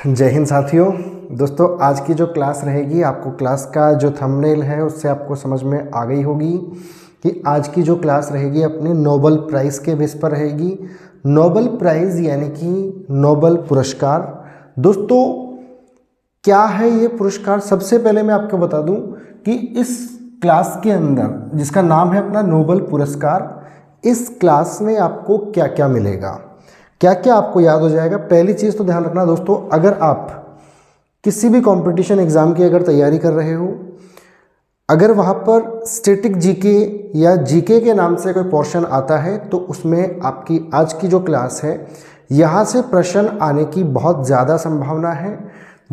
जय हिंद साथियों। दोस्तों आज की जो क्लास रहेगी, आपको क्लास का जो थंबनेल है उससे आपको समझ में आ गई होगी कि आज की जो क्लास रहेगी अपने नोबेल प्राइज़ के बेस पर रहेगी। नोबेल प्राइज़ यानी कि नोबेल पुरस्कार। दोस्तों क्या है ये पुरस्कार? सबसे पहले मैं आपको बता दूं कि इस क्लास के अंदर जिसका नाम है अपना नोबेल पुरस्कार, इस क्लास में आपको क्या क्या मिलेगा, क्या क्या आपको याद हो जाएगा। पहली चीज़ तो ध्यान रखना दोस्तों, अगर आप किसी भी कंपटीशन एग्ज़ाम की अगर तैयारी कर रहे हो, अगर वहाँ पर स्टैटिक जीके या जीके के नाम से कोई पोर्शन आता है तो उसमें आपकी आज की जो क्लास है यहाँ से प्रश्न आने की बहुत ज़्यादा संभावना है।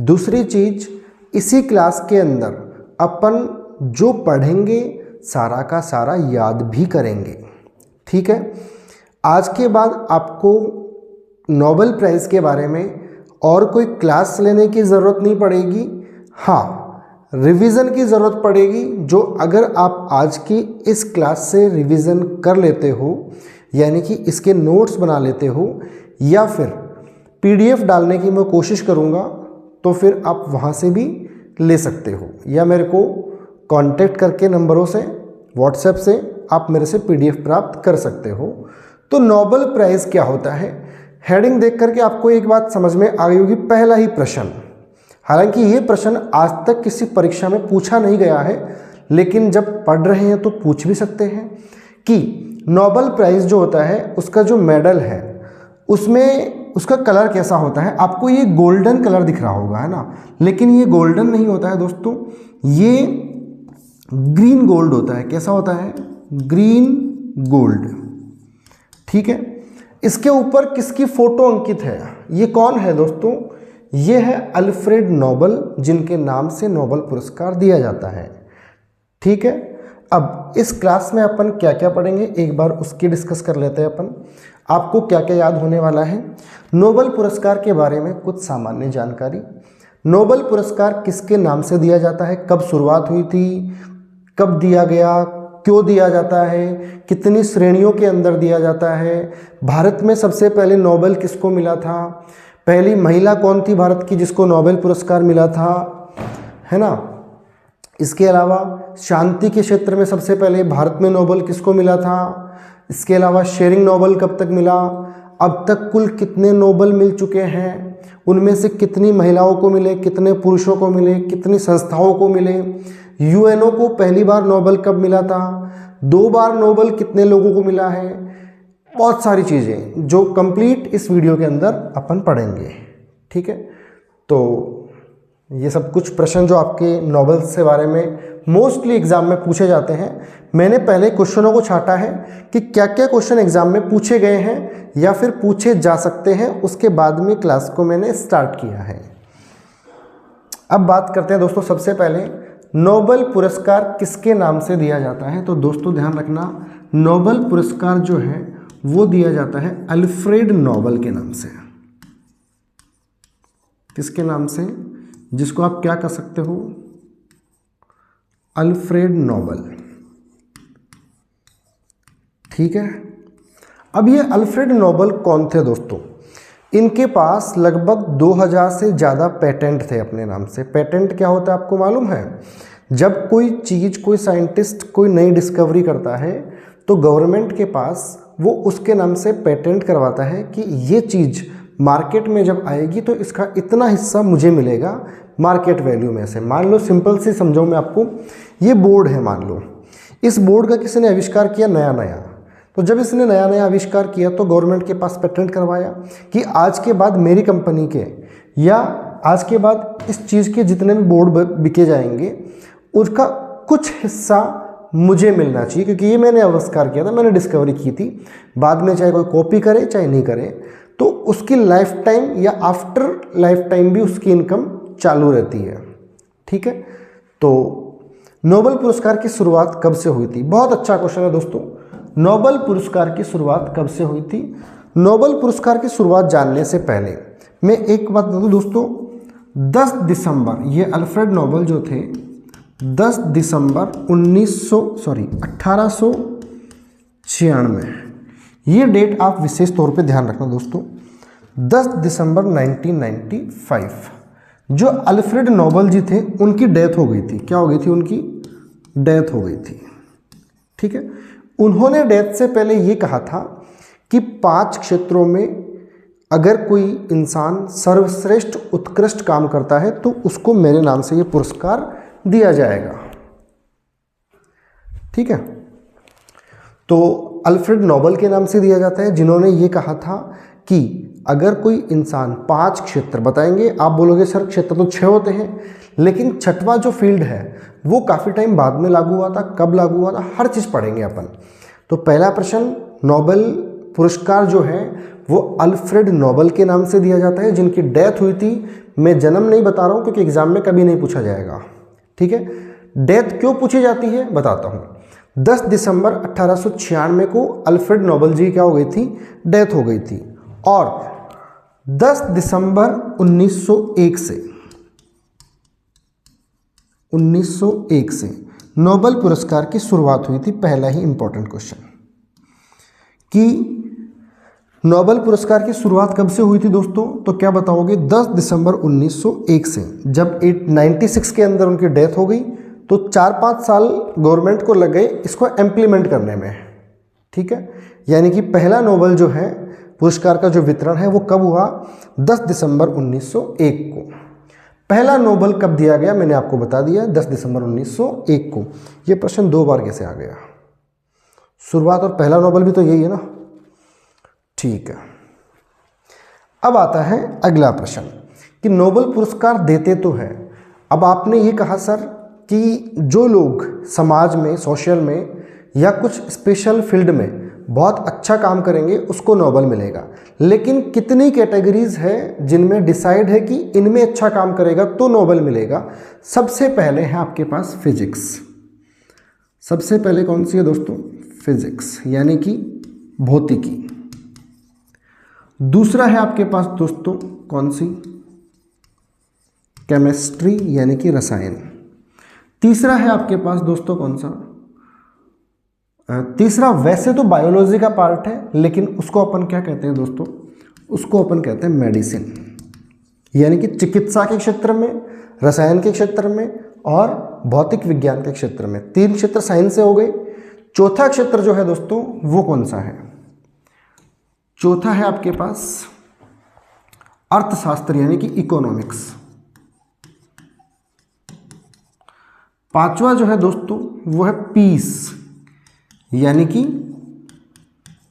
दूसरी चीज़, इसी क्लास के अंदर अपन जो पढ़ेंगे सारा का सारा याद भी करेंगे। ठीक है, आज के बाद आपको नोबेल प्राइज़ के बारे में और कोई क्लास लेने की ज़रूरत नहीं पड़ेगी। हाँ, रिवीजन की ज़रूरत पड़ेगी, जो अगर आप आज की इस क्लास से रिवीजन कर लेते हो, यानी कि इसके नोट्स बना लेते हो या फिर पीडीएफ डालने की मैं कोशिश करूँगा, तो फिर आप वहाँ से भी ले सकते हो या मेरे को कांटेक्ट करके नंबरों से व्हाट्सएप से आप मेरे से पीडीएफ प्राप्त कर सकते हो। तो नोबेल प्राइज़ क्या होता है, हेडिंग देख करके आपको एक बात समझ में आ गई होगी। पहला ही प्रश्न, हालांकि ये प्रश्न आज तक किसी परीक्षा में पूछा नहीं गया है, लेकिन जब पढ़ रहे हैं तो पूछ भी सकते हैं कि नोबेल प्राइज़ जो होता है उसका जो मेडल है उसमें उसका कलर कैसा होता है। आपको ये गोल्डन कलर दिख रहा होगा, है ना, लेकिन ये गोल्डन नहीं होता है दोस्तों, ये ग्रीन गोल्ड होता है। कैसा होता है? Green gold. ठीक है, इसके ऊपर किसकी फोटो अंकित है? ये कौन है दोस्तों? ये है अल्फ्रेड नोबेल, जिनके नाम से नोबेल पुरस्कार दिया जाता है। ठीक है, अब इस क्लास में अपन क्या क्या पढ़ेंगे एक बार उसकी डिस्कस कर लेते हैं अपन। आपको क्या क्या याद होने वाला है नोबेल पुरस्कार के बारे में, कुछ सामान्य जानकारी। नोबेल पुरस्कार किसके नाम से दिया जाता है, कब शुरुआत हुई थी, कब दिया गया, क्यों दिया जाता है, कितनी श्रेणियों के अंदर दिया जाता है, भारत में सबसे पहले नोबेल किसको मिला था, पहली महिला कौन थी भारत की जिसको नोबेल पुरस्कार मिला था, है ना। इसके अलावा शांति के क्षेत्र में सबसे पहले भारत में नोबेल किसको मिला था। इसके अलावा शेरिंग नोबेल कब तक मिला, अब तक कुल कितने नोबेल मिल चुके हैं, उनमें से कितनी महिलाओं को मिले, कितने पुरुषों को मिले, कितनी संस्थाओं को मिले, यूएनओ को पहली बार नोबेल कब मिला था, 2 बार नोबेल कितने लोगों को मिला है। बहुत सारी चीज़ें जो कंप्लीट इस वीडियो के अंदर अपन पढ़ेंगे। ठीक है, तो ये सब कुछ प्रश्न जो आपके नोबेल से बारे में मोस्टली एग्जाम में पूछे जाते हैं, मैंने पहले क्वेश्चनों को छांटा है कि क्या क्या क्वेश्चन एग्जाम में पूछे गए हैं या फिर पूछे जा सकते हैं, उसके बाद में क्लास को मैंने स्टार्ट किया है। अब बात करते हैं दोस्तों, सबसे पहले नोबेल पुरस्कार किसके नाम से दिया जाता है। तो दोस्तों ध्यान रखना, नोबेल पुरस्कार जो है वो दिया जाता है अल्फ्रेड नोबेल के नाम से। किसके नाम से? जिसको आप क्या कर सकते हो, अल्फ्रेड नोबेल। ठीक है, अब ये अल्फ्रेड नोबेल कौन थे दोस्तों? इनके पास लगभग 2000 से ज़्यादा पेटेंट थे अपने नाम से। पेटेंट क्या होता है आपको मालूम है? जब कोई चीज़, कोई साइंटिस्ट कोई नई डिस्कवरी करता है तो गवर्नमेंट के पास वो उसके नाम से पेटेंट करवाता है कि ये चीज़ मार्केट में जब आएगी तो इसका इतना हिस्सा मुझे मिलेगा मार्केट वैल्यू में से। मान लो, सिंपल से समझाऊँ मैं आपको, ये बोर्ड है, मान लो इस बोर्ड का किसी ने आविष्कार किया नया नया, तो जब इसने नया नया आविष्कार किया तो गवर्नमेंट के पास पेटेंट करवाया कि आज के बाद मेरी कंपनी के या आज के बाद इस चीज़ के जितने भी बोर्ड बिके जाएंगे उसका कुछ हिस्सा मुझे मिलना चाहिए, क्योंकि ये मैंने आविष्कार किया था, मैंने डिस्कवरी की थी। बाद में चाहे कोई कॉपी करे चाहे नहीं करे, तो उसकी लाइफ टाइम या आफ्टर लाइफ टाइम भी उसकी इनकम चालू रहती है। ठीक है, तो नोबेल पुरस्कार की शुरुआत कब से हुई थी? बहुत अच्छा क्वेश्चन है दोस्तों। नोबेल पुरस्कार की शुरुआत कब से हुई थी? नोबेल पुरस्कार की शुरुआत जानने से पहले मैं एक बात बता दूं दोस्तों, 10 दिसंबर, ये अल्फ्रेड नोबेल जो थे 10 दिसंबर 1896, ये डेट आप विशेष तौर पे ध्यान रखना दोस्तों। 10 दिसंबर 1995 जो अल्फ्रेड नोबेल जी थे उनकी डेथ हो गई थी। क्या हो गई थी? उनकी डेथ हो गई थी। ठीक है, उन्होंने डेथ से पहले ये कहा था कि 5 क्षेत्रों में अगर कोई इंसान सर्वश्रेष्ठ उत्कृष्ट काम करता है तो उसको मेरे नाम से ये पुरस्कार दिया जाएगा। ठीक है, तो अल्फ्रेड नोबेल के नाम से दिया जाता है जिन्होंने ये कहा था कि अगर कोई इंसान 5 क्षेत्र बताएंगे, आप बोलोगे सर क्षेत्र तो 6 होते हैं, लेकिन छठवां जो फील्ड है वो काफ़ी टाइम बाद में लागू हुआ था। कब लागू हुआ था? हर चीज़ पढ़ेंगे अपन। तो पहला प्रश्न, नोबेल पुरस्कार जो है वो अल्फ्रेड नोबेल के नाम से दिया जाता है जिनकी डेथ हुई थी। मैं जन्म नहीं बता रहा हूँ क्योंकि एग्जाम में कभी नहीं पूछा जाएगा। ठीक है, डेथ क्यों पूछी जाती है बताता हूँ। 10 दिसंबर 1896 को अल्फ्रेड नोबेल जी क्या हो गई थी? डेथ हो गई थी। और 10 दिसंबर 1901 से नोबेल पुरस्कार की शुरुआत हुई थी। पहला ही इंपॉर्टेंट क्वेश्चन कि नोबेल पुरस्कार की शुरुआत कब से हुई थी दोस्तों? तो क्या बताओगे? 10 दिसंबर 1901 से। जब 96 के अंदर उनकी डेथ हो गई तो 4-5 साल गवर्नमेंट को लग गए इसको इम्प्लीमेंट करने में। ठीक है, यानी कि पहला नोबेल जो है पुरस्कार का जो वितरण है वो कब हुआ? 10 दिसंबर 1901 को। पहला नोबेल कब दिया गया? मैंने आपको बता दिया 10 दिसंबर 1901 को। ये प्रश्न 2 बार कैसे आ गया? शुरुआत और पहला नोबेल भी तो यही है ना। ठीक है, अब आता है अगला प्रश्न कि नोबेल पुरस्कार देते तो है। अब आपने ये कहा सर कि जो लोग समाज में, सोशल में या कुछ स्पेशल फील्ड में बहुत अच्छा काम करेंगे उसको नोबेल मिलेगा, लेकिन कितनी कैटेगरीज है जिनमें डिसाइड है कि इनमें अच्छा काम करेगा तो नोबेल मिलेगा? सबसे पहले है आपके पास फिजिक्स। सबसे पहले कौन सी है दोस्तों? फिजिक्स यानी कि भौतिकी। दूसरा है आपके पास दोस्तों कौन सी? केमिस्ट्री यानी कि रसायन। तीसरा है आपके पास दोस्तों कौन सा? तीसरा वैसे तो बायोलॉजी का पार्ट है लेकिन उसको अपन क्या कहते हैं दोस्तों? उसको अपन कहते हैं मेडिसिन, यानी कि चिकित्सा के क्षेत्र में, रसायन के क्षेत्र में और भौतिक विज्ञान के क्षेत्र में। 3 क्षेत्र साइंस से हो गए। चौथा क्षेत्र जो है दोस्तों वो कौन सा है? चौथा है आपके पास अर्थशास्त्र यानी कि इकोनॉमिक्स। पांचवा जो है दोस्तों वो है पीस यानी कि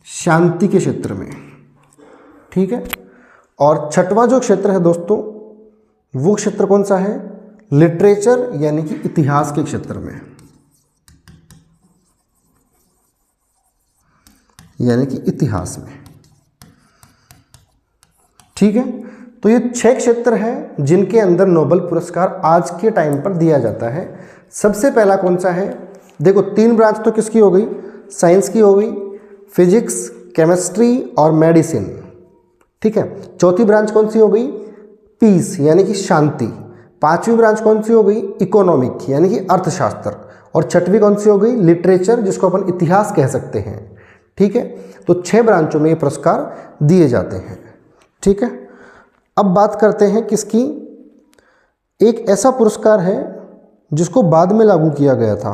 शांति के क्षेत्र में। ठीक है, और छठवां जो क्षेत्र है दोस्तों वो क्षेत्र कौन सा है? लिटरेचर यानी कि इतिहास के क्षेत्र में, यानी कि इतिहास में। ठीक है, तो ये 6 क्षेत्र हैं जिनके अंदर नोबेल पुरस्कार आज के टाइम पर दिया जाता है। सबसे पहला कौन सा है? देखो 3 ब्रांच तो किसकी हो गई? साइंस की हो गई, फिजिक्स, केमिस्ट्री और मेडिसिन। ठीक है, चौथी ब्रांच कौन सी हो गई? पीस यानी कि शांति। पांचवी ब्रांच कौन सी हो गई? इकोनॉमिक यानी कि अर्थशास्त्र। और छठवीं कौन सी हो गई? लिटरेचर, जिसको अपन इतिहास कह सकते हैं। ठीक है, तो 6 ब्रांचों में ये पुरस्कार दिए जाते हैं। ठीक है, अब बात करते हैं किसकी? एक ऐसा पुरस्कार है जिसको बाद में लागू किया गया था।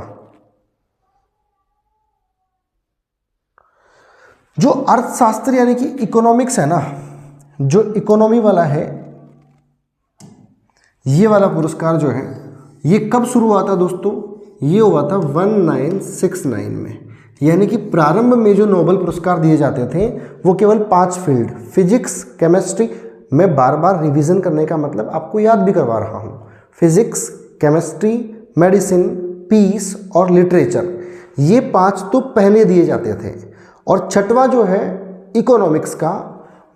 जो अर्थशास्त्र यानी कि इकोनॉमिक्स है ना, जो इकोनॉमी वाला है, ये वाला पुरस्कार जो है ये कब शुरू हुआ था दोस्तों? ये हुआ था 1969 में। यानी कि प्रारंभ में जो नोबेल पुरस्कार दिए जाते थे वो केवल 5 फील्ड, फिजिक्स, केमिस्ट्री, मैं बार बार रिवीजन करने का मतलब आपको याद भी करवा रहा हूँ, फिजिक्स, केमिस्ट्री, मेडिसिन, पीस और लिटरेचर, ये 5 तो पहले दिए जाते थे। और छठवां जो है इकोनॉमिक्स का,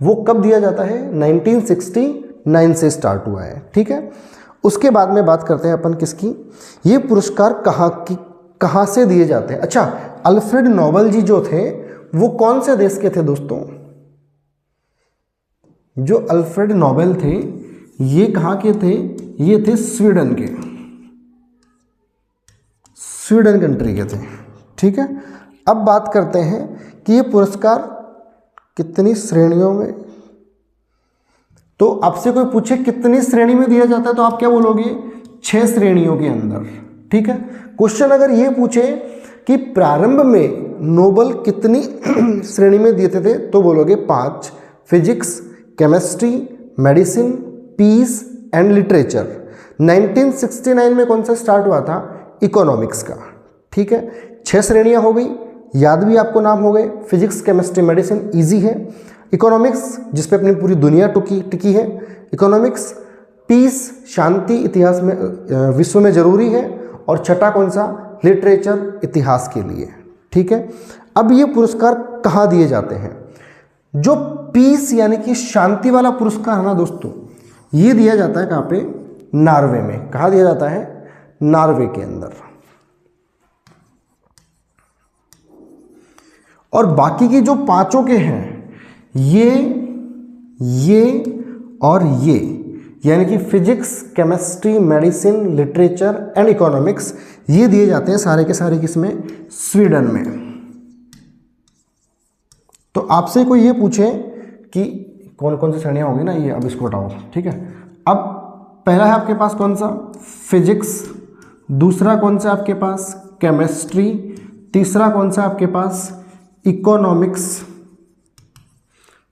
वो कब दिया जाता है? 1969 से स्टार्ट हुआ है। ठीक है, उसके बाद में बात करते हैं अपन किसकी? ये पुरस्कार कहाँ से दिए जाते हैं? अच्छा, अल्फ्रेड नोबेल जी जो थे वो कौन से देश के थे दोस्तों? जो अल्फ्रेड नोबेल थे ये कहाँ के थे? ये थे स्वीडन के, स्वीडन कंट्री के थे। ठीक है, अब बात करते हैं कि ये पुरस्कार कितनी श्रेणियों में तो आपसे कोई पूछे कितनी श्रेणी में दिया जाता है तो आप क्या बोलोगे, 6 श्रेणियों के अंदर। ठीक है, क्वेश्चन अगर ये पूछे कि प्रारंभ में नोबल कितनी श्रेणी में देते थे तो बोलोगे 5, physics, chemistry, medicine, peace and literature. 1969 में कौन सा स्टार्ट हुआ था, इकोनॉमिक्स का। ठीक है, 6 श्रेणियां हो गई, याद भी आपको नाम हो गए, फिजिक्स, केमिस्ट्री, मेडिसिन इजी है, इकोनॉमिक्स जिस पे अपनी पूरी दुनिया टिकी है, इकोनॉमिक्स, पीस शांति इतिहास में विश्व में जरूरी है, और छठा कौन सा, लिटरेचर इतिहास के लिए। ठीक है, अब ये पुरस्कार कहाँ दिए जाते हैं, जो पीस यानी कि शांति वाला पुरस्कार है ना दोस्तों, ये दिया जाता है कहाँ पे, नॉर्वे में। कहाँ दिया जाता है, नॉर्वे के अंदर। और बाकी की जो 5 के हैं, ये और ये, यानी कि physics, chemistry, medicine, literature and economics, ये दिए जाते हैं सारे के सारे किसमें, स्वीडन में। तो आपसे कोई ये पूछे कि कौन कौन सी श्रेणियां होगी ना, ये अब इसको हटाओ। ठीक है, अब पहला है आपके पास कौन सा, फिजिक्स, दूसरा कौन सा आपके पास, केमिस्ट्री, तीसरा कौन सा आपके पास, इकोनॉमिक्स,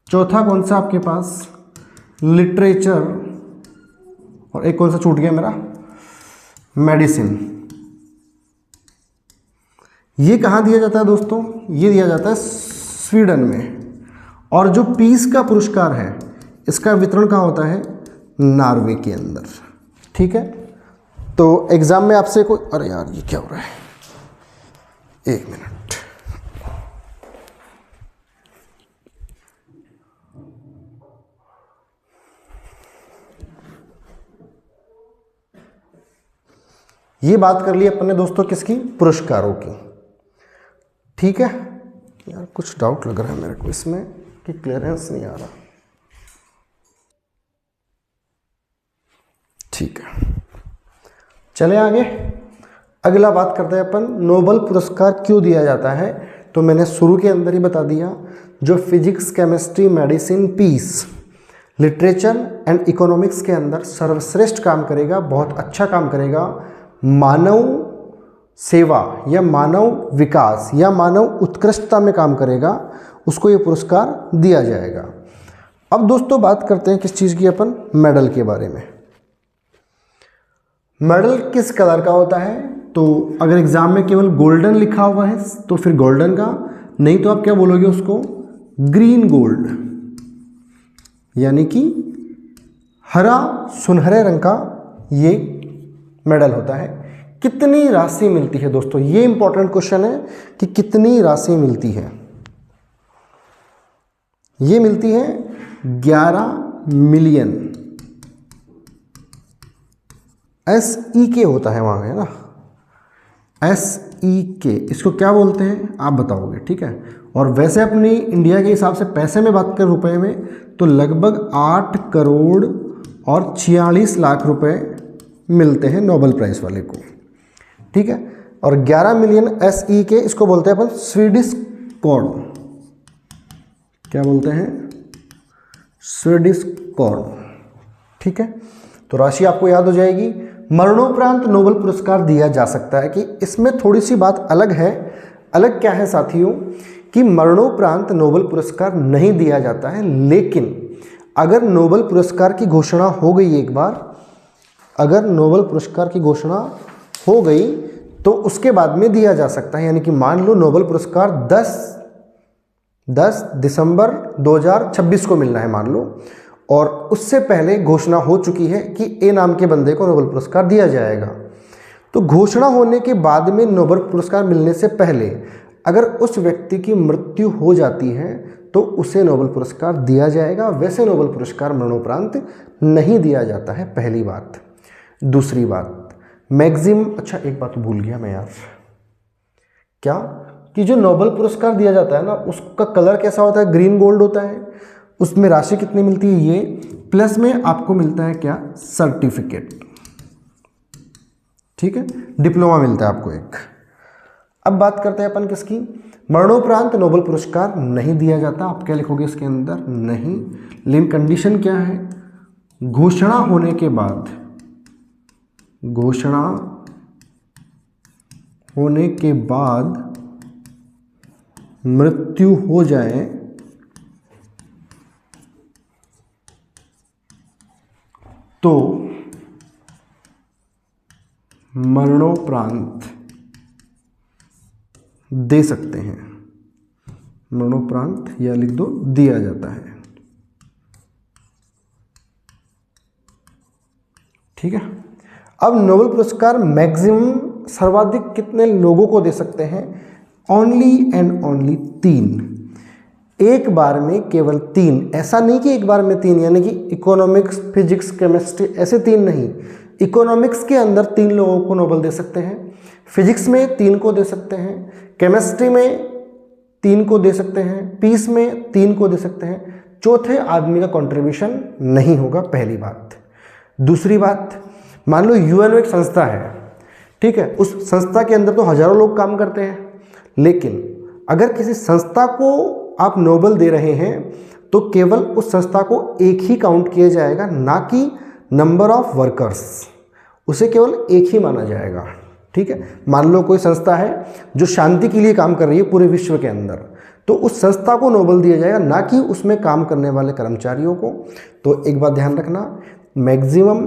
चौथा कौन सा आपके पास, लिटरेचर, और एक कौन सा छूट गया मेरा, मेडिसिन। ये कहाँ दिया जाता है दोस्तों, ये दिया जाता है स्वीडन में। और जो पीस का पुरस्कार है इसका वितरण कहाँ होता है, नॉर्वे के अंदर। ठीक है, तो एग्जाम में आपसे कोई, अरे यार ये क्या हो रहा है, 1 मिनट, ये बात कर ली अपने दोस्तों किसकी, पुरस्कारों की। ठीक है यार, कुछ डाउट लग रहा है मेरे को इसमें कि क्लियरेंस नहीं आ रहा। ठीक है, चले आगे। अगला बात करते हैं अपन, नोबेल पुरस्कार क्यों दिया जाता है। तो मैंने शुरू के अंदर ही बता दिया, जो physics, chemistry, medicine, peace, literature and economics के अंदर सर्वश्रेष्ठ काम करेगा, बहुत अच्छा काम करेगा, मानव सेवा या मानव विकास या मानव उत्कृष्टता में काम करेगा, उसको ये पुरस्कार दिया जाएगा। अब दोस्तों बात करते हैं किस चीज़ की, अपन मेडल के बारे में। मेडल किस कलर का होता है, तो अगर एग्जाम में केवल गोल्डन लिखा हुआ है तो फिर गोल्डन का, नहीं तो आप क्या बोलोगे उसको, ग्रीन गोल्ड, यानी कि हरा सुनहरे रंग का ये मेडल होता है। कितनी राशि मिलती है दोस्तों, ये इंपॉर्टेंट क्वेश्चन है कि कितनी राशि मिलती है। ये मिलती है 11 मिलियन, SEK होता है वहां, है ना, SEK, इसको क्या बोलते हैं आप बताओगे। ठीक है, और वैसे अपनी इंडिया के हिसाब से पैसे में बात करें रुपए में, तो लगभग 8 करोड़ और 46 लाख रुपए मिलते हैं नोबेल प्राइज वाले को। ठीक है, और 11 मिलियन SEK, इसको बोलते हैं अपन स्वीडिश कॉर्न। क्या बोलते हैं, स्वीडिश कॉर्न। ठीक है, तो राशि आपको याद हो जाएगी। मरणोपरांत नोबेल पुरस्कार दिया जा सकता है, कि इसमें थोड़ी सी बात अलग है। अलग क्या है साथियों, कि मरणोपरांत नोबेल पुरस्कार नहीं दिया जाता है, लेकिन अगर नोबेल पुरस्कार की घोषणा हो गई एक बार, अगर नोबेल पुरस्कार की घोषणा हो गई तो उसके बाद में दिया जा सकता है। यानी कि मान लो नोबेल पुरस्कार 10 दिसंबर 2026 को मिलना है मान लो, और उससे पहले घोषणा हो चुकी है कि ए नाम के बंदे को नोबेल पुरस्कार दिया जाएगा। तो घोषणा होने के बाद में नोबेल पुरस्कार मिलने से पहले अगर उस व्यक्ति की मृत्यु हो जाती है तो उसे नोबेल पुरस्कार दिया जाएगा। वैसे नोबेल पुरस्कार मरणोपरांत नहीं दिया जाता है, पहली बात। दूसरी बात, मैक्सिमम, अच्छा एक बात तो भूल गया मैं यार, क्या कि जो नोबेल पुरस्कार दिया जाता है ना, उसका कलर कैसा होता है, ग्रीन गोल्ड होता है। उसमें राशि कितनी मिलती है, ये प्लस में आपको मिलता है क्या, सर्टिफिकेट। ठीक है, डिप्लोमा मिलता है आपको एक। अब बात करते हैं अपन किसकी, मरणोपरांत नोबेल पुरस्कार नहीं दिया जाता। आप क्या लिखोगे इसके अंदर, नहीं, लेकिन कंडीशन क्या है, घोषणा होने के बाद, घोषणा होने के बाद मृत्यु हो जाए तो मरणोपरांत दे सकते हैं, मरणोपरांत या लिख दो दिया जाता है। ठीक है। अब नोबेल पुरस्कार मैक्सिमम सर्वाधिक कितने लोगों को दे सकते हैं? ओनली एंड ओनली 3, एक बार में केवल 3। ऐसा नहीं कि एक बार में 3, यानी कि इकोनॉमिक्स, फिजिक्स, केमिस्ट्री ऐसे 3 नहीं। इकोनॉमिक्स के अंदर 3 लोगों को नोबेल दे सकते हैं, फिजिक्स में 3 को दे सकते हैं, केमिस्ट्री में 3 को दे सकते हैं, पीस में 3 को दे सकते हैं। चौथे आदमी का कंट्रीब्यूशन नहीं होगा, पहली बात। दूसरी बात, मान लो यूएनओ एक संस्था है, ठीक है, उस संस्था के अंदर तो हजारों लोग काम करते हैं, लेकिन अगर किसी संस्था को आप नोबेल दे रहे हैं तो केवल उस संस्था को एक ही काउंट किया जाएगा, ना कि नंबर ऑफ वर्कर्स, उसे केवल एक ही माना जाएगा। ठीक है। मान लो कोई संस्था है जो शांति के लिए काम कर रही है पूरे विश्व के अंदर, तो उस संस्था को नोबेल दिया जाएगा, ना कि उसमें काम करने वाले कर्मचारियों को। तो एक बात ध्यान रखना, मैक्सिमम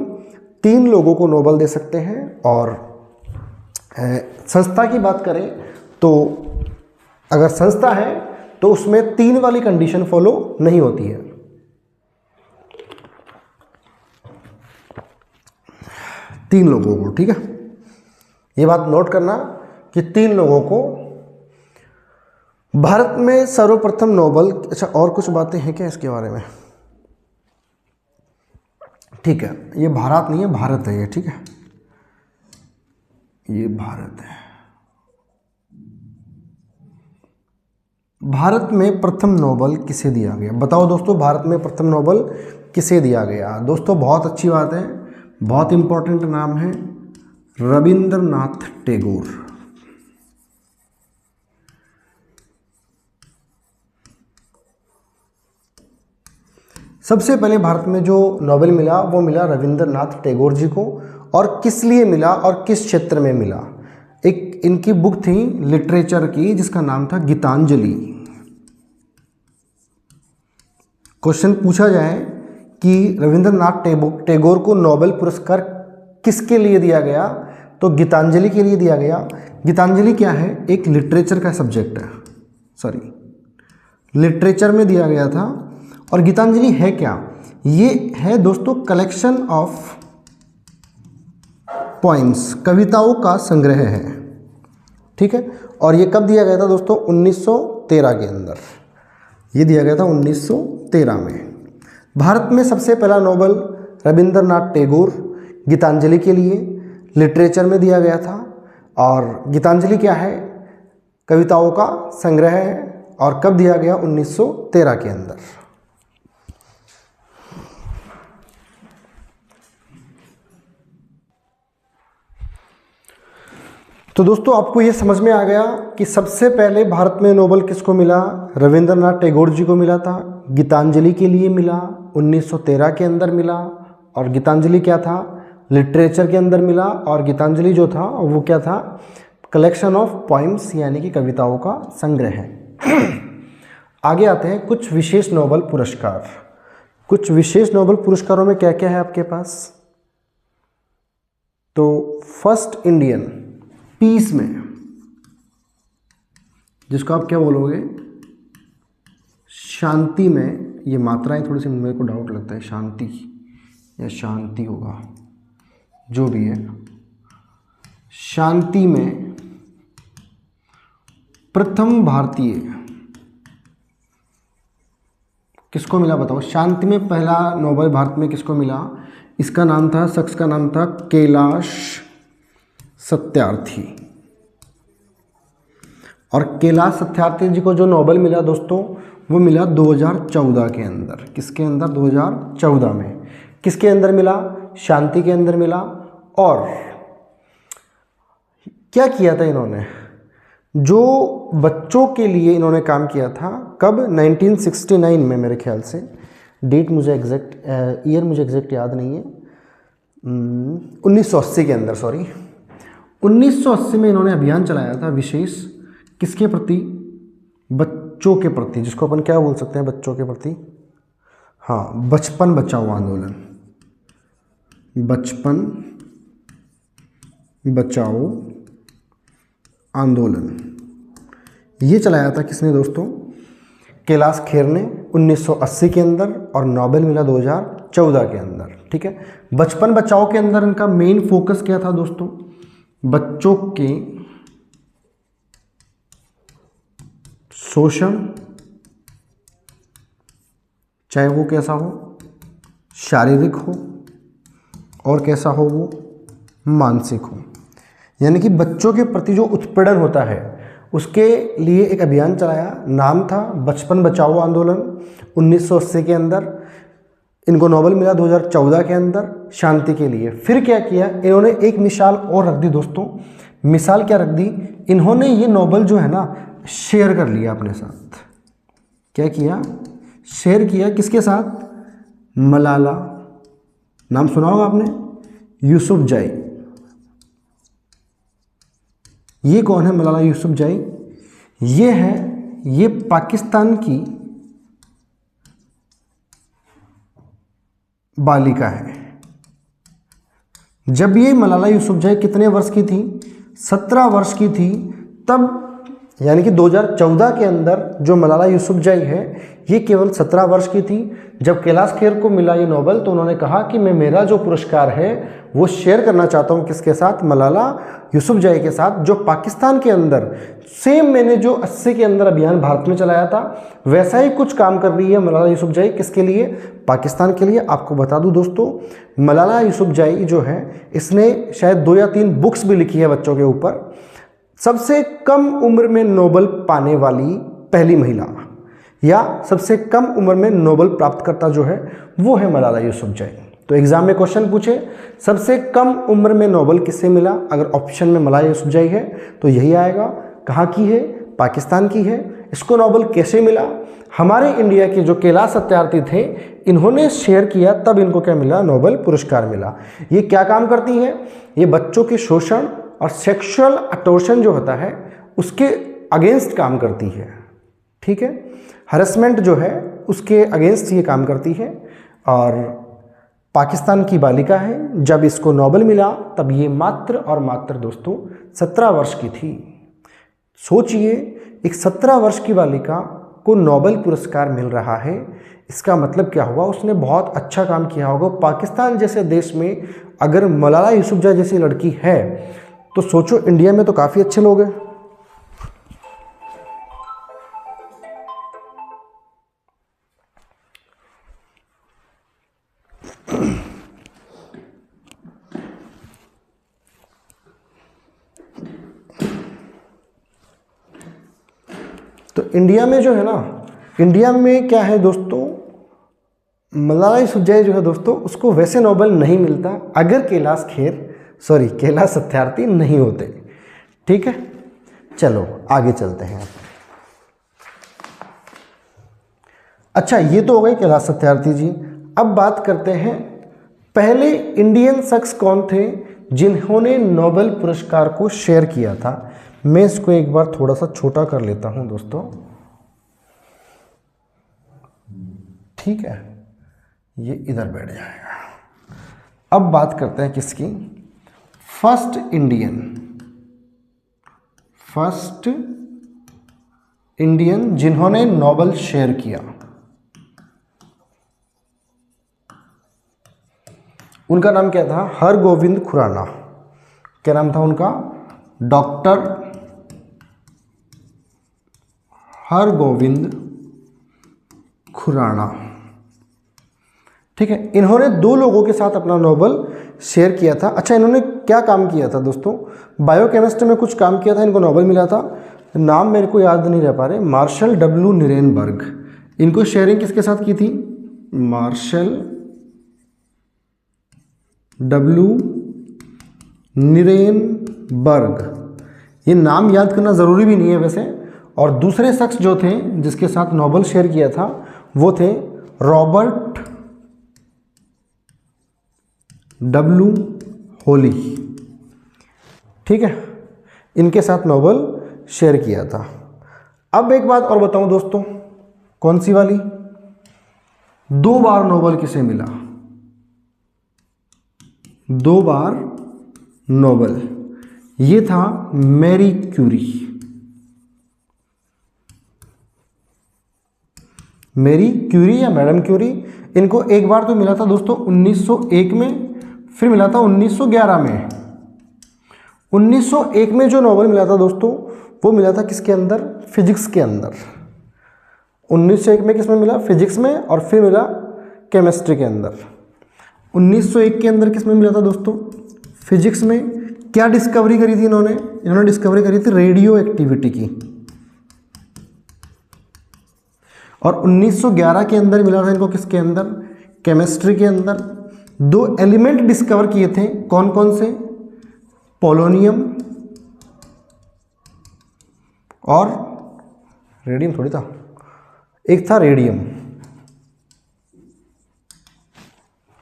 3 लोगों को नोबेल दे सकते हैं। और संस्था की बात करें तो अगर संस्था है तो उसमें 3 वाली कंडीशन फॉलो नहीं होती है। तीन लोगों को, ठीक है, ये बात नोट करना कि 3 लोगों को। भारत में सर्वप्रथम नोबेल, अच्छा और कुछ बातें हैं क्या इसके बारे में? ठीक है, ये भारत नहीं है, भारत है ये, ठीक है, ये भारत है। भारत में प्रथम नोबेल किसे दिया गया? बताओ दोस्तों, भारत में प्रथम नोबेल किसे दिया गया? दोस्तों बहुत अच्छी बात है, बहुत इंपॉर्टेंट नाम है, रविंद्रनाथ टैगोर। सबसे पहले भारत में जो नोबेल मिला वो मिला रविंद्रनाथ टैगोर जी को। और किस लिए मिला और किस क्षेत्र में मिला? एक इनकी बुक थी लिटरेचर की जिसका नाम था गीतांजलि। क्वेश्चन पूछा जाए कि रविंद्रनाथ टैगोर को नोबेल पुरस्कार किसके लिए दिया गया, तो गीतांजलि के लिए दिया गया। गीतांजलि क्या है? एक लिटरेचर का सब्जेक्ट है, सॉरी लिटरेचर में दिया गया था। और गीतांजलि है क्या? ये है दोस्तों कलेक्शन ऑफ पोइम्स, कविताओं का संग्रह है, ठीक है। और ये कब दिया गया था दोस्तों? 1913 के अंदर ये दिया गया था, 1913 में। भारत में सबसे पहला नोबेल रविंद्रनाथ टैगोर गीतांजलि के लिए लिटरेचर में दिया गया था। और गीतांजलि क्या है? कविताओं का संग्रह है। और कब दिया गया? 1913 के अंदर। तो दोस्तों आपको ये समझ में आ गया कि सबसे पहले भारत में नोबेल किसको मिला? रविंद्रनाथ टैगोर जी को मिला था। गीतांजलि के लिए मिला, 1913 के अंदर मिला। और गीतांजलि क्या था? लिटरेचर के अंदर मिला। और गीतांजलि जो था वो क्या था? कलेक्शन ऑफ पोइम्स, यानी कि कविताओं का संग्रह है। आगे आते हैं कुछ विशेष नोबेल पुरस्कार। कुछ विशेष नोबेल पुरस्कारों में क्या क्या है आपके पास? तो फर्स्ट इंडियन पीस में, जिसको आप क्या बोलोगे? शांति में। ये मात्राएं थोड़ी सी मेरे को डाउट लगता है, शांति या शांति होगा, जो भी है। शांति में प्रथम भारतीय किसको मिला बताओ? शांति में पहला नोबेल भारत में किसको मिला? इसका नाम था, शख्स का नाम था कैलाश सत्यार्थी। और कैलाश सत्यार्थी जी को जो नोबेल मिला दोस्तों, वो मिला 2014 के अंदर। किसके अंदर? 2014 में। किसके अंदर मिला? शांति के अंदर मिला। और क्या किया था इन्होंने? जो बच्चों के लिए इन्होंने काम किया था। कब? 1969 में, मेरे ख्याल से डेट मुझे एग्जैक्ट, ईयर मुझे एग्जैक्ट याद नहीं है, 1980 के अंदर, सॉरी 1980 में इन्होंने अभियान चलाया था विशेष, किसके प्रति? बच्चों के प्रति, जिसको अपन क्या बोल सकते हैं, बच्चों के प्रति, हाँ, बचपन बचाओ आंदोलन। बचपन बचाओ आंदोलन ये चलाया था किसने दोस्तों? कैलाश खेर ने 1980 के अंदर, और नोबेल मिला 2014 के अंदर। ठीक है, बचपन बचाओ के अंदर इनका मेन फोकस क्या था दोस्तों? बच्चों के शोषण, चाहे वो कैसा हो, शारीरिक हो और कैसा हो वो मानसिक हो, यानी कि बच्चों के प्रति जो उत्पीड़न होता है उसके लिए एक अभियान चलाया, नाम था बचपन बचाओ आंदोलन 1980 के अंदर। इनको नोबेल मिला 2014 के अंदर शांति के लिए। फिर क्या किया इन्होंने? एक मिसाल और रख दी दोस्तों। मिसाल क्या रख दी इन्होंने? ये नोबेल जो है ना शेयर कर लिया अपने साथ। क्या किया? शेयर किया किसके साथ? मलाला, नाम सुना होगा आपने, यूसुफजई। ये कौन है मलाला यूसुफजई? ये पाकिस्तान की बालिका है। जब ये मलाला यूसुफजई कितने वर्ष की थी? 17 वर्ष की थी तब, यानी कि 2014 के अंदर जो मलाला यूसुफजई है ये केवल 17 वर्ष की थी। जब कैलाश खेर को मिला ये नोबेल तो उन्होंने कहा कि मैं मेरा जो पुरस्कार है वो शेयर करना चाहता हूँ किसके साथ? मलाला यूसुफजई के साथ, जो पाकिस्तान के अंदर सेम मैंने जो 80 के अंदर अभियान भारत में चलाया था वैसा ही कुछ काम कर रही है मलाला यूसुफजई। किसके लिए? पाकिस्तान के लिए। आपको बता दूं दोस्तों, मलाला यूसुफजई जो है इसने शायद 2 या 3 बुक्स भी लिखी है बच्चों के ऊपर। सबसे कम उम्र में नोबेल पाने वाली पहली महिला, या सबसे कम उम्र में नोबेल प्राप्तकर्ता जो है वो है मलाला यूसुफजई। तो एग्जाम में क्वेश्चन पूछे सबसे कम उम्र में नोबेल किससे मिला, अगर ऑप्शन में मलाला यूसुफजई है तो यही आएगा। कहाँ की है? पाकिस्तान की है। इसको नोबेल कैसे मिला? हमारे इंडिया के जो कैलाश सत्यार्थी थे इन्होंने शेयर किया, तब इनको क्या मिला? नोबेल पुरस्कार मिला। ये क्या काम करती है? ये बच्चों के शोषण और सेक्सुअल अटॉर्शन जो होता है उसके अगेंस्ट काम करती है। ठीक है, हरेसमेंट जो है उसके अगेंस्ट ये काम करती है, और पाकिस्तान की बालिका है। जब इसको नोबेल मिला तब ये मात्र और मात्र दोस्तों 17 वर्ष की थी। सोचिए, एक 17 वर्ष की बालिका को नोबेल पुरस्कार मिल रहा है, इसका मतलब क्या हुआ? उसने बहुत अच्छा काम किया होगा। पाकिस्तान जैसे देश में अगर मलाला यूसुफजई जैसी लड़की है तो सोचो इंडिया में तो काफ़ी अच्छे लोग हैं। तो इंडिया में जो है ना, इंडिया में क्या है दोस्तों, मलाला यूसुफजई जो है दोस्तों उसको वैसे नोबेल नहीं मिलता अगर कैलाश सत्यार्थी नहीं होते। ठीक है, चलो आगे चलते हैं। अच्छा, ये तो हो गए कैलाश सत्यार्थी जी। अब बात करते हैं पहले इंडियन शख्स कौन थे जिन्होंने नोबेल पुरस्कार को शेयर किया था। मैं इसको एक बार थोड़ा सा छोटा कर लेता हूं दोस्तों। ठीक है, ये इधर बैठ जाएगा। अब बात करते हैं किसकी? फर्स्ट इंडियन जिन्होंने नोबेल शेयर किया। उनका नाम क्या था? हरगोविंद खुराना। क्या नाम था उनका? डॉक्टर हरगोविंद खुराना। ठीक है, इन्होंने 2 लोगों के साथ अपना नोबेल शेयर किया था। अच्छा, इन्होंने क्या काम किया था दोस्तों? बायोकेमिस्ट्री में कुछ काम किया था, इनको नोबेल मिला था। नाम मेरे को याद नहीं रह पा रहे। Marshall W Nirenberg. इनको शेयरिंग किसके साथ की थी? Marshall W Nirenberg. ये नाम याद करना ज़रूरी भी नहीं है वैसे। और दूसरे शख्स जो थे जिसके साथ नोबेल शेयर किया था वो थे रॉबर्ट डब्ल्यू होली, ठीक है, इनके साथ नोबेल शेयर किया था। अब एक बात और बताऊं दोस्तों, कौन सी वाली? 2 बार नोबेल किसे मिला? 2 बार नोबेल, ये था मैरी क्यूरी। मैरी क्यूरी या मैडम क्यूरी, इनको एक बार तो मिला था दोस्तों 1901 में, फिर मिला था 1911 में। 1901 में जो नोबेल मिला था दोस्तों, वो मिला था किसके अंदर? फिजिक्स के अंदर। 1901 में किस में मिला? फिजिक्स में, और फिर मिला केमिस्ट्री के अंदर। 1901 के अंदर किस में मिला था दोस्तों? फिजिक्स में। क्या डिस्कवरी करी थी इन्होंने? इन्होंने डिस्कवरी करी थी रेडियो एक्टिविटी की। और 1911 के अंदर मिला था इनको किसके अंदर? केमिस्ट्री के अंदर। 2 एलिमेंट डिस्कवर किए थे, कौन कौन से? पोलोनियम और रेडियम थोड़ी था, एक था रेडियम।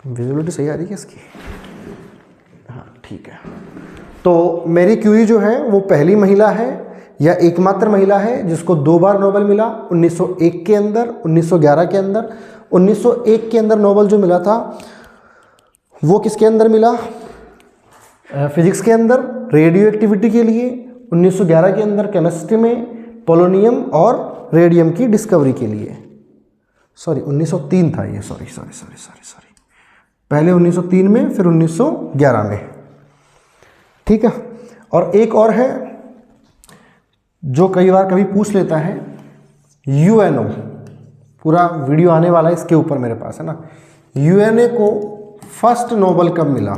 विजिबिलिटी सही आ रही है इसकी? हाँ ठीक है। तो मैरी क्यूरी जो है वो पहली महिला है या एकमात्र महिला है जिसको 2 बार नोबेल मिला, 1901 के अंदर, 1911 के अंदर। 1901 के अंदर नोबेल जो मिला था वो किसके अंदर मिला? फिजिक्स के अंदर, रेडियो एक्टिविटी के लिए। 1911 के अंदर केमिस्ट्री में पोलोनियम और रेडियम की डिस्कवरी के लिए। सॉरी 1903 था ये, सॉरी, पहले 1903 में, फिर 1911 में, ठीक है। और एक और है जो कई बार कभी पूछ लेता है, यूएनओ, पूरा वीडियो आने वाला है इसके ऊपर मेरे पास, है ना। यूएनओ को फर्स्ट नोबेल कब मिला?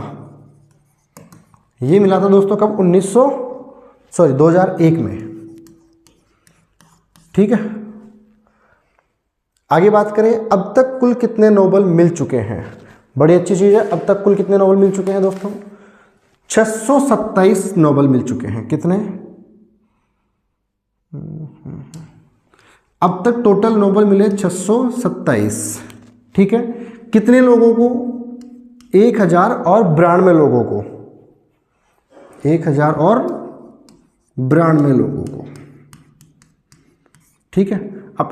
ये मिला था दोस्तों कब? 2001 में, ठीक है। आगे बात करें, अब तक कुल कितने नोबेल मिल चुके हैं? बड़ी अच्छी चीज़ है। अब तक कुल कितने नोबेल मिल चुके हैं दोस्तों? 627 नोबेल मिल चुके हैं। कितने? अब तक टोटल नोबेल मिले 627, ठीक है। कितने लोगों को? 1092 लोगों को, 1092 लोगों को, ठीक है। अब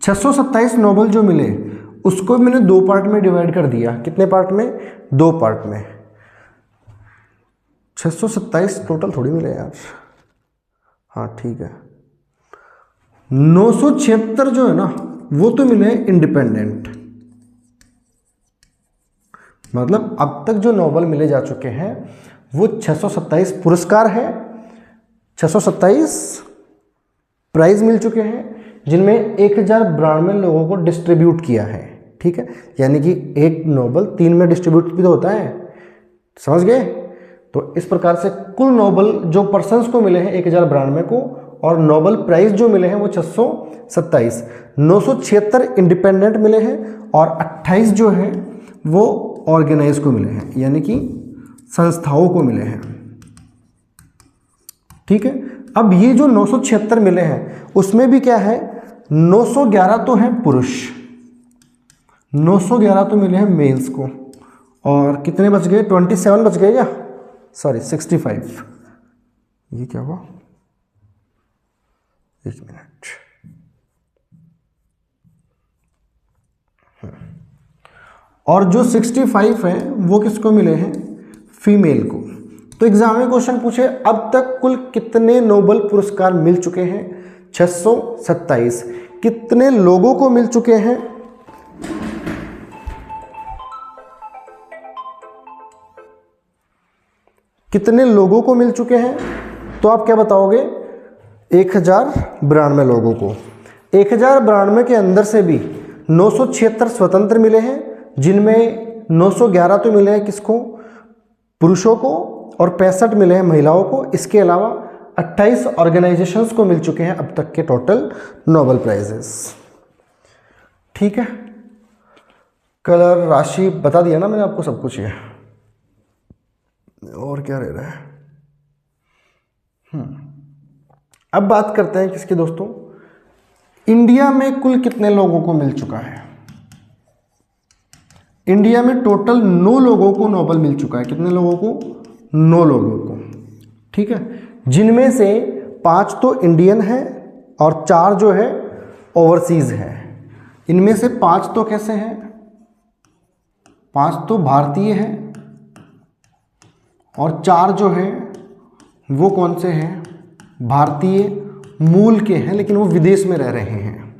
627 नोबेल जो मिले उसको मैंने 2 पार्ट में डिवाइड कर दिया। कितने पार्ट में? 2 पार्ट में। 627 टोटल थोड़ी मिले यार, हाँ ठीक है। 976 जो है ना वो तो मिले इंडिपेंडेंट, मतलब अब तक जो नोबेल मिले जा चुके हैं वो 627 पुरस्कार है, 627 प्राइज मिल चुके हैं, जिनमें 1092 लोगों को डिस्ट्रीब्यूट किया है, ठीक है। यानी कि एक नोबेल 3 में डिस्ट्रीब्यूट भी तो होता है, समझ गए। तो इस प्रकार से कुल नोबेल जो पर्सन्स को मिले हैं 1092 को, और नोबेल प्राइज जो मिले हैं वो 627। 976 इंडिपेंडेंट मिले हैं और 28 जो है वो ऑर्गेनाइज को मिले हैं, यानी कि संस्थाओं को मिले हैं, ठीक है। अब ये जो 976 मिले हैं उसमें भी क्या है, 911 तो हैं पुरुष, 911 तो मिले हैं मेंस को, और कितने बच गए? 27 बच गए क्या? सॉरी 65। ये क्या हुआ? एक मिनट। और जो 65 हैं वो किसको मिले हैं? फीमेल को। तो एग्जाम में क्वेश्चन पूछे अब तक कुल कितने नोबेल पुरस्कार मिल चुके हैं? 627। कितने लोगों को मिल चुके हैं? कितने लोगों को मिल चुके हैं? तो आप क्या बताओगे? 1092 लोगों को। 1092 के अंदर से भी 976 स्वतंत्र मिले हैं, जिनमें 911 तो मिले हैं किसको? पुरुषों को, और 65 मिले हैं महिलाओं को। इसके अलावा 28 ऑर्गेनाइजेशंस को मिल चुके हैं अब तक के टोटल नोबेल प्राइजेस, ठीक है। कलर राशि बता दिया ना मैंने आपको सब कुछ, ये और क्या रह रहा है। अब बात करते हैं किसकी दोस्तों? इंडिया में कुल कितने लोगों को मिल चुका है? इंडिया में टोटल 9 लोगों को नोबेल मिल चुका है। कितने लोगों को? 9 लोगों को। ठीक है, जिनमें से 5 तो इंडियन है और 4 जो है ओवरसीज है। इनमें से 5 तो कैसे हैं? 5 तो भारतीय हैं और 4 जो है वो कौन से हैं? भारतीय मूल के हैं लेकिन वो विदेश में रह रहे हैं।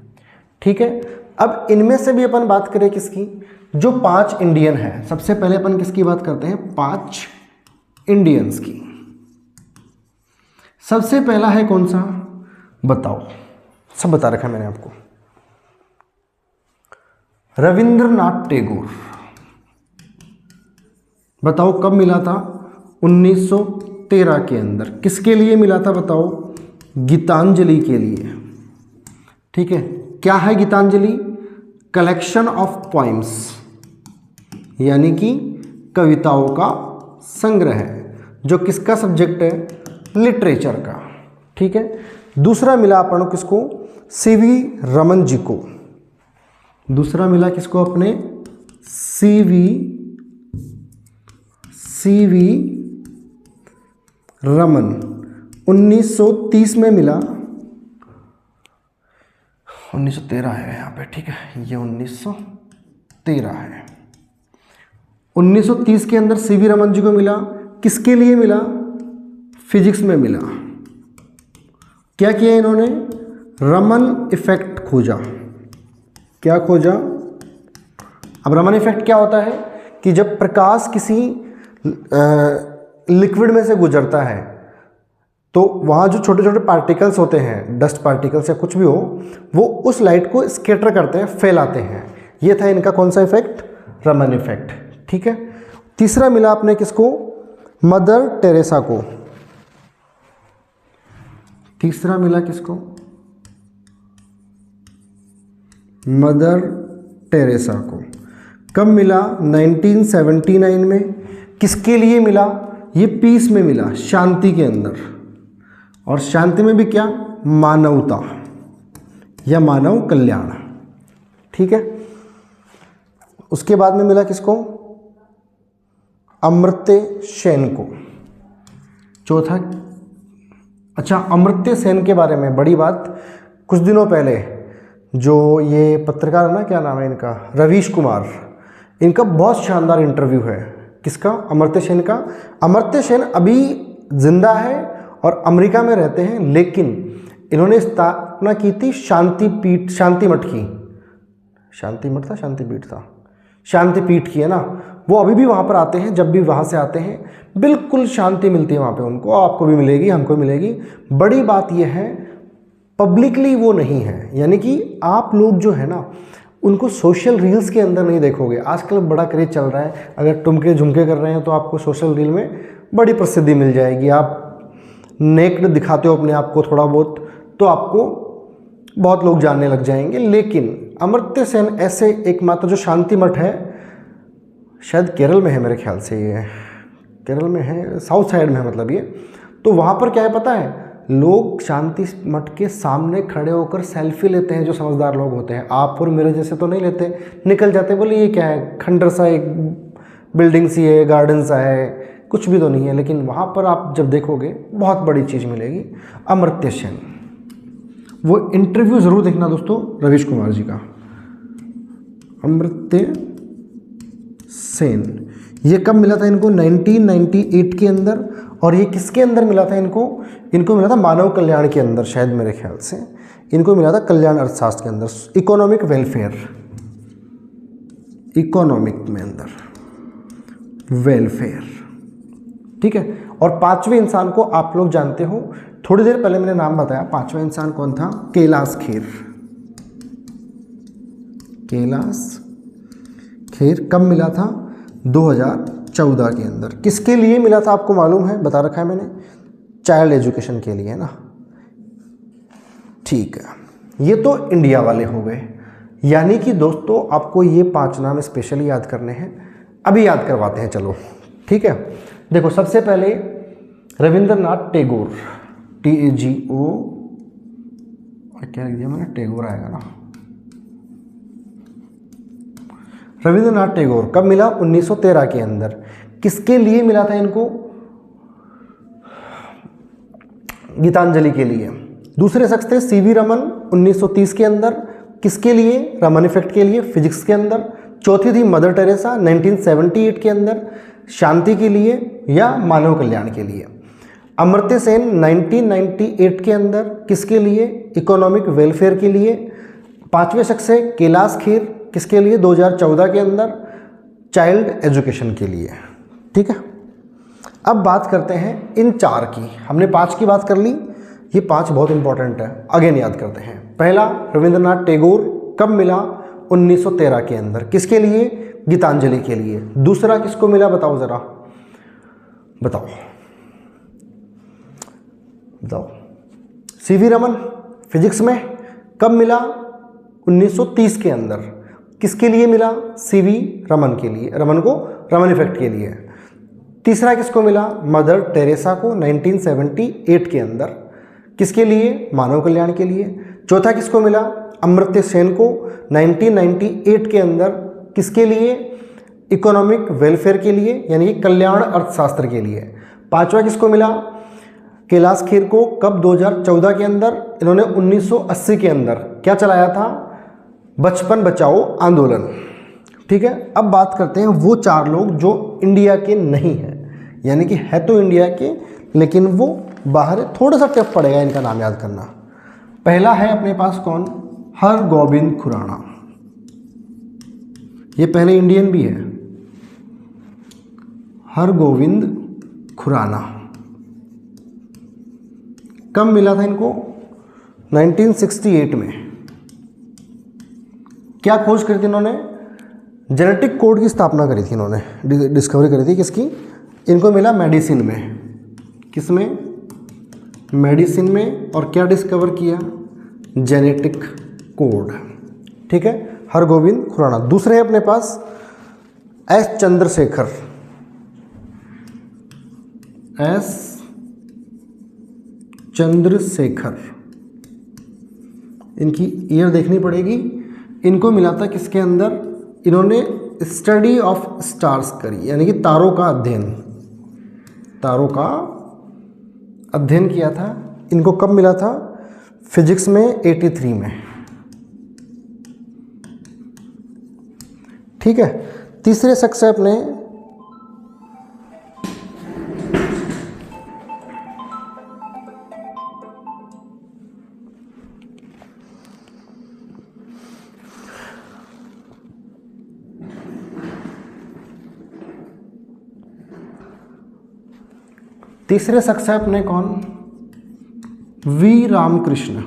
ठीक है, अब इनमें से भी अपन बात करें किसकी? जो 5 इंडियन है। सबसे पहले अपन किसकी बात करते हैं? 5 इंडियंस की। सबसे पहला है कौन सा? बताओ, सब बता रखा मैंने आपको। रविंद्रनाथ टैगोर। बताओ कब मिला था? 1913 के अंदर। किसके लिए मिला था बताओ? गीतांजलि के लिए। ठीक है, क्या है गीतांजलि? कलेक्शन ऑफ पोइम्स, यानी कि कविताओं का संग्रह है, जो किसका सब्जेक्ट है? लिटरेचर का। ठीक है, दूसरा मिला अपन किसको? सीवी रमन जी को। दूसरा मिला किसको? अपने सीवी रमन। 1930 में मिला। 1913 है यहाँ पे। ठीक है, ये 1913 है। 1930 के अंदर सीवी रमन जी को मिला। किसके लिए मिला? फिजिक्स में मिला। क्या किया इन्होंने? रमन इफेक्ट खोजा। क्या खोजा? अब रमन इफेक्ट क्या होता है कि जब प्रकाश किसी लिक्विड में से गुजरता है तो वहाँ जो छोटे छोटे पार्टिकल्स होते हैं, डस्ट पार्टिकल्स या कुछ भी हो, वो उस लाइट को स्कैटर करते हैं, फैलाते हैं। ये था इनका कौन सा इफेक्ट? रमन इफेक्ट। ठीक है, तीसरा मिला आपने किसको? मदर टेरेसा को। तीसरा मिला किसको? मदर टेरेसा को। कब मिला? 1979 में। किसके लिए मिला? ये पीस में मिला, शांति के अंदर। और शांति में भी क्या? मानवता या मानव कल्याण। ठीक है, उसके बाद में मिला किसको? अमर्त्य सेन को। चौथा, अच्छा, अमर्त्य सेन के बारे में बड़ी बात। कुछ दिनों पहले जो ये पत्रकार है ना, क्या नाम है इनका? रवीश कुमार। इनका बहुत शानदार इंटरव्यू है। किसका? अमर्त्य सेन का। अमर्त्य सेन अभी जिंदा है और अमेरिका में रहते हैं, लेकिन इन्होंने स्थापना की थी शांति मठ की। शांति मठ था, शांतिपीठ था, शांतिपीठ की है ना। वो अभी भी वहाँ पर आते हैं, जब भी वहाँ से आते हैं बिल्कुल शांति मिलती है वहाँ पे उनको। आपको भी मिलेगी, हमको मिलेगी। बड़ी बात यह है, पब्लिकली वो नहीं है, यानी कि आप लोग जो है ना उनको सोशल रील्स के अंदर नहीं देखोगे। आजकल बड़ा क्रेज चल रहा है, अगर टुमके झुमके कर रहे हैं तो आपको सोशल रील में बड़ी प्रसिद्धि मिल जाएगी। आप नेक्ड दिखाते हो अपने आप को थोड़ा बहुत, तो आपको बहुत लोग जानने लग जाएंगे। लेकिन अमर्त्य सेन ऐसे एकमात्र जो शांति मठ है, शायद केरल में है मेरे ख्याल से, ये केरल में है, साउथ साइड में है मतलब ये। तो वहाँ पर क्या है पता है? लोग शांति मठ के सामने खड़े होकर सेल्फी लेते हैं। जो समझदार लोग होते हैं, आप और मेरे जैसे तो नहीं लेते, निकल जाते, बोले ये क्या है, खंडर सा एक बिल्डिंग सी है, गार्डन सा है, कुछ भी तो नहीं है। लेकिन वहाँ पर आप जब देखोगे बहुत बड़ी चीज़ मिलेगी। अमर्त्य सेन, वो इंटरव्यू ज़रूर देखना दोस्तों, रवीश कुमार जी का। अमर्त्य सेन, ये कब मिला था इनको? 1998 के अंदर। और ये किसके अंदर मिला था इनको? इनको मिला था मानव कल्याण के अंदर, शायद मेरे ख्याल से इनको मिला था कल्याण अर्थशास्त्र के अंदर, इकोनॉमिक वेलफेयर, इकोनॉमिक में अंदर वेलफेयर। ठीक है, और 5वें इंसान को आप लोग जानते हो, थोड़ी देर पहले मैंने नाम बताया। 5वां इंसान कौन था? कैलाश खेर। कैलाश खेर कब मिला था? 2014 के अंदर। किसके लिए मिला था आपको मालूम है? बता रखा है मैंने, चाइल्ड एजुकेशन के लिए, है ना। ठीक है, ये तो इंडिया वाले हो गए। यानी कि दोस्तों आपको ये 5 नाम स्पेशली याद करने हैं। अभी याद करवाते हैं, चलो ठीक है। देखो, सबसे पहले रविंद्रनाथ टैगोर, TAGO, क्या लिख दिया मैंने? टैगोर आएगा ना। रविंद्रनाथ टैगोर। कब मिला? 1913 के अंदर। किसके लिए मिला था इनको? गीतांजलि के लिए। दूसरे शख्स थे सीवी रमन 1930 के अंदर। किसके लिए? रमन इफेक्ट के लिए, फिजिक्स के अंदर। चौथी थी मदर टेरेसा 1978 के अंदर, शांति के लिए या मानव कल्याण के लिए। अमर्त्य सेन 1998 के अंदर, किसके लिए? इकोनॉमिक वेलफेयर के लिए। पांचवें शख्स है कैलाश खेर, किसके लिए? 2014 के अंदर, चाइल्ड एजुकेशन के लिए। ठीक है, अब बात करते हैं इन चार की। हमने 5 की बात कर ली, ये 5 बहुत इंपॉर्टेंट है, अगेन याद करते हैं। पहला, रविंद्रनाथ टैगोर कब मिला? 1913 के अंदर। किसके लिए? गीतांजलि के लिए। दूसरा किसको मिला? बताओ जरा, बताओ बताओ। सीवी रमन फिजिक्स में कब मिला? 1930 के अंदर। किसके लिए मिला? सीवी रमन के लिए, रमन को रमन इफेक्ट के लिए। तीसरा किसको मिला? मदर टेरेसा को 1978 के अंदर। किसके लिए? मानव कल्याण के लिए। चौथा किसको मिला? अमर्त्य सेन को 1998 के अंदर। किसके लिए? इकोनॉमिक वेलफेयर के लिए, यानी कल्याण अर्थशास्त्र के लिए। पांचवा किसको मिला? कैलाश खेर को। कब? 2014 के अंदर। इन्होंने 1980 के अंदर क्या चलाया था? बचपन बचाओ आंदोलन। ठीक है, अब बात करते हैं वो 4 लोग जो इंडिया के नहीं हैं, यानी कि है तो इंडिया के लेकिन वो बाहर है। थोड़ा सा टफ पड़ेगा इनका नाम याद करना। पहला है अपने पास कौन? हरगोविंद खुराना। ये पहले इंडियन भी है, हरगोविंद खुराना। कब मिला था इनको? 1968 में। क्या खोज करी थी इन्होंने? जेनेटिक कोड की स्थापना करी थी इन्होंने, डिस्कवरी करी थी। किसकी? इनको मिला मेडिसिन में। किसमें? मेडिसिन में। और क्या डिस्कवर किया? Genetic code. ठीक है, हरगोविंद खुराना। दूसरे हैं अपने पास एस चंद्रशेखर। एस चंद्रशेखर, इनकी ईयर देखनी पड़ेगी। इनको मिला था किसके अंदर? इन्होंने स्टडी ऑफ स्टार्स करी, यानी कि तारों का अध्ययन, तारों का अध्ययन किया था। इनको कब मिला था? फिजिक्स में 83 में। ठीक है, तीसरे शख्स है अपने कौन? वी रामकृष्ण।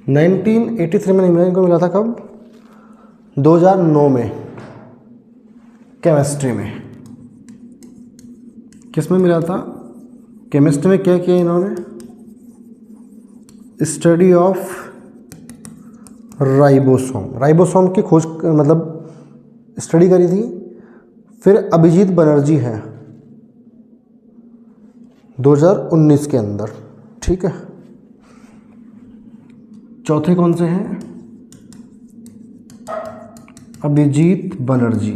1983 में नहीं मिला, इनको मिला था कब? 2009 में, केमिस्ट्री में। किस में मिला था? केमिस्ट्री में। क्या किया इन्होंने? स्टडी ऑफ राइबोसोम, राइबोसोम की खोज मतलब स्टडी करी थी। फिर अभिजीत बनर्जी हैं 2019 के अंदर। ठीक है, चौथे कौन से हैं? अभिजीत बनर्जी।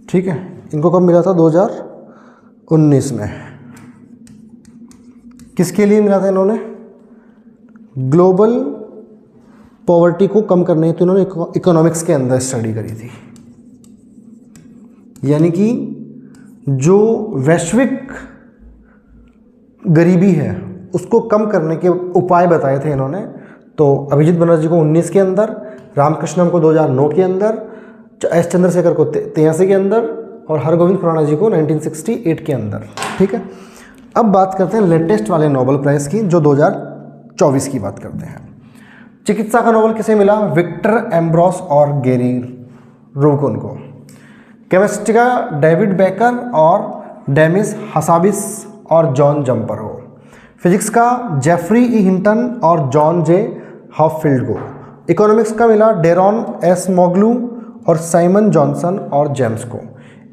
ठीक है, इनको कब मिला था? 2019 में। किसके लिए मिला था इन्होंने? ग्लोबल पॉवर्टी को कम करने हेतु इन्होंने इकोनॉमिक्स के अंदर स्टडी करी थी, यानी कि जो वैश्विक गरीबी है उसको कम करने के उपाय बताए थे इन्होंने। तो अभिजीत बनर्जी को 19 के अंदर, रामकृष्णम को 2009 के अंदर, एस चंद्रशेखर को 83 के अंदर और हरगोविंद खुराना जी को 1968 के अंदर। ठीक है, अब बात करते हैं लेटेस्ट वाले नोबेल प्राइज़ की, जो 2024 की बात करते हैं। चिकित्सा का नोबेल किसे मिला? विक्टर एम्ब्रोस और गैरी रूबिकन को। केमिस्ट्री का डेविड बेकर और डेमिस हसाबिस और जॉन जम्पर को। फिजिक्स का जेफरी ई हिंटन और जॉन जे हॉफील्ड को। इकोनॉमिक्स का मिला डेरॉन एस मोगलू और साइमन जॉनसन और जेम्स को।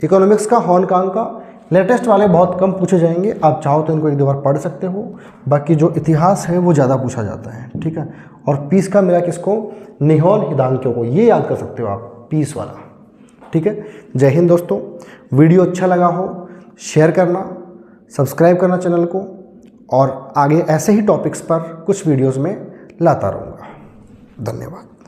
इकोनॉमिक्स का हांगकांग का लेटेस्ट वाले बहुत कम पूछे जाएंगे, आप चाहो तो इनको एक दो बार पढ़ सकते हो। बाकी जो इतिहास है वो ज़्यादा पूछा जाता है, ठीक है। और पीस का मिला किसको, निहोन हिदांक्यो को, ये याद कर सकते हो आप, पीस वाला, ठीक है। जय हिंद दोस्तों, वीडियो अच्छा लगा हो शेयर करना, सब्सक्राइब करना चैनल को, और आगे ऐसे ही टॉपिक्स पर कुछ वीडियोस में लाता रहूँगा। धन्यवाद।